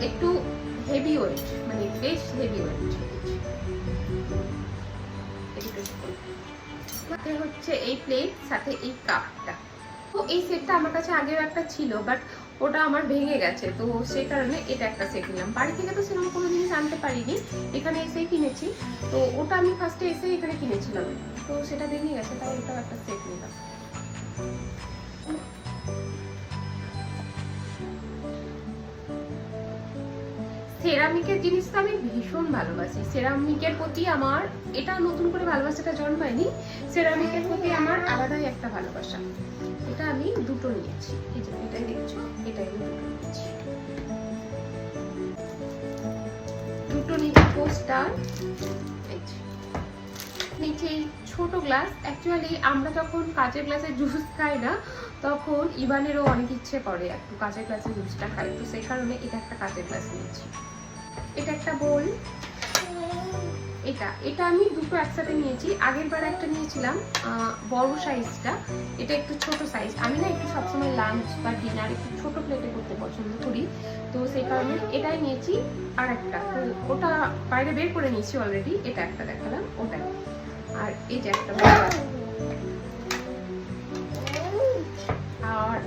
একটু heavy weight, মানে বেশ হেভি ওয়েট। হচ্ছে এই প্লেট সাথে এই কাপটা। তো এই সেটটা আমার কাছে আগেও একটা ছিল, বাট ওটা আমার ভেঙে গেছে, তো সেই কারণে এটা একটা সেট নিলাম। বাড়ি থেকে তো সেরকম কোনো জিনিস আনতে পারিনি, এখানে এসেই কিনেছি। তো ওটা আমি ফার্স্টে এসে এখানে কিনেছিলাম, তো সেটা ভেঙে গেছে, তাই এটাও একটা সেট নিলাম। সেরামিকের জিনিস তো আমি ভীষণ ভালোবাসি। সেরামিকের প্রতি আমার এটা নতুন করে ভালোবাসাটা জন্মায়নি, সেরামিকের প্রতি আমার আলাদাই একটা ভালোবাসা। এটা আমি দুটো নিয়েছি, এই যে এটাই দেখছো, এটাই আমি দুটো নিয়েছি। দুটো নিচে পোস্টার, নিচে ছোট গ্লাস। অ্যাকচুয়ালি আমরা যখন কাঁচের গ্লাসে জুস খাই না, তখন ইভানেরও অনেক ইচ্ছে করে একটু কাঁচের গ্লাসে জুসটা খাই, তো সেই কারণে এটা একটা কাঁচের গ্লাস নিয়েছি। এটা একটা বোল, এটা আমি দুটো একসাথে নিয়েছি। আগের বার একটা নিয়েছিলাম বড় সাইজটা, এটা একটু ছোট সাইজ। আমি না একটু সবসময় লাঞ্চ বা ডিনার একটু ছোট প্লেটে করতে পছন্দ করি, তো সেই কারণে এটাই নিয়েছি। আর একটা তো ওটা বাইরে বের করে নিয়েছি অলরেডি, এটা একটা দেখালাম ওটাই। আর এই যে একটা আর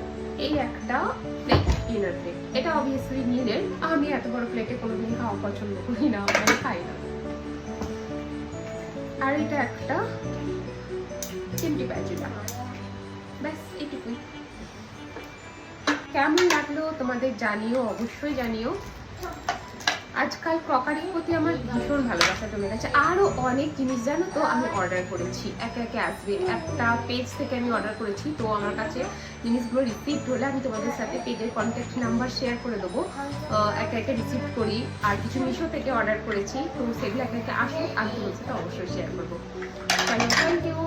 এই একটা প্লেট, ডিনার প্লেট। এটা অবভিয়াসলি নীলের, আমি এত বড় প্লেটে কোনোদিন খাওয়া পছন্দ করি না, আমি খাই না। আর এটা একটা চিমটি প্যাচুটা, ব্যাস এটুকুই। কেমন লাগলো তোমাদের জানিও, অবশ্যই জানিও। আজকাল ক্রকারির প্রতি আমার ভীষণ ভালোবাসা জমে গেছে। আরও অনেক জিনিস জানো তো আমি অর্ডার করেছি, একে একে আসবে। একটা পেজ থেকে আমি অর্ডার করেছি, তো আমার কাছে জিনিসগুলো রিসিভড হলে আমি তোমাদের সাথে পেজের কন্ট্যাক্ট নাম্বার শেয়ার করে দেবো, একে একে রিসিভ করি। আর কিছু মিশো থেকে অর্ডার করেছি, তো সেগুলো একে একে আসুক, আমি তোমাদের সাথে অবশ্যই শেয়ার করবো। Thank you.